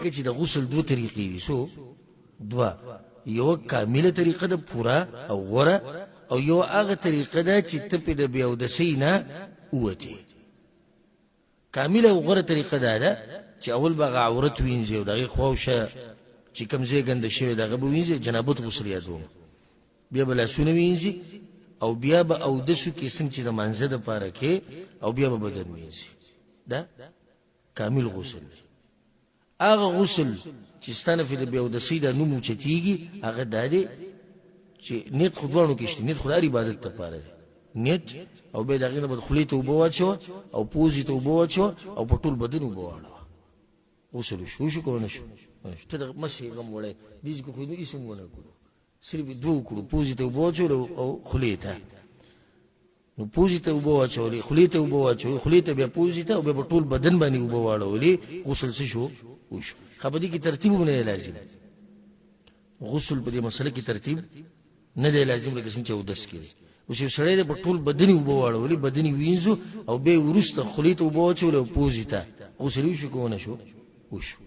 چې د غسل دو طریقې دي سو دوا یو کامله طریقه ده پورا او غوره او یو هغه طریقه ده چې ته په د بیا اودسۍ نه ووتې کامله او غوره طریقه ده چې اول به هغه عورت وینځي او د هغې خواوشه چې کوم ځای ګنده شوی د هغه به وینځي جنابت غسل یادوم بیا به لاسونه وینځي او بیا به اودسو کې څنګه چې د مانځه دپاره کې او بیا به بدن وینځي دا کامل غسل هغه غسل چې ستانه په د بیا اودسۍ دا نوم اوچتېږي هغه دا دی چې نیت خو دواړو کې شته نیت خو د هر عبادت دپاره دی نیت او بیا د هغې نه به خولې ته اوبه واچوه او پوزې ته اوبه واچوه او په ټول بدن اوبه واړوه غسل وشو که ونه شو ته د مسې غم وړی دې کې خو هېڅ هم ونه کړو صرف دوه وکړو پوزې ته اوبه واچولو او خولې ته نو پوزې ته اوبه واچولې خولې ته اوبه واچولې خولې ته بیا پوزې ته او بیا په ټول بدن باندې اوبه واړولې غسل څه شو وشو خو په دې کې ترتیب هم نه دی لازم غسل په دې مسله کې ترتیب نه دی لازم لکه څنګه چې اودس کې دی اوس یو سړی دی په ټول بدن یې اوبه واړولې بدن یې وینځو او بیا یې وروسته خولې ته اوبه واچولې او پوزې ته غسل وشو که ونه شو وشو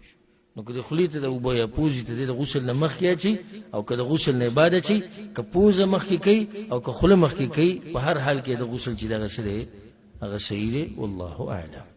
نو که د خولې ته د اوبه یا پوزې ته د غسل نه مخکې اچوي او که د غسل نه بعد اچوي که پوزه مخکې کوي او که خوله مخکې کوي په هر حال کې د غسل چې دغه څه دی هغه صحیح دی والله اعلم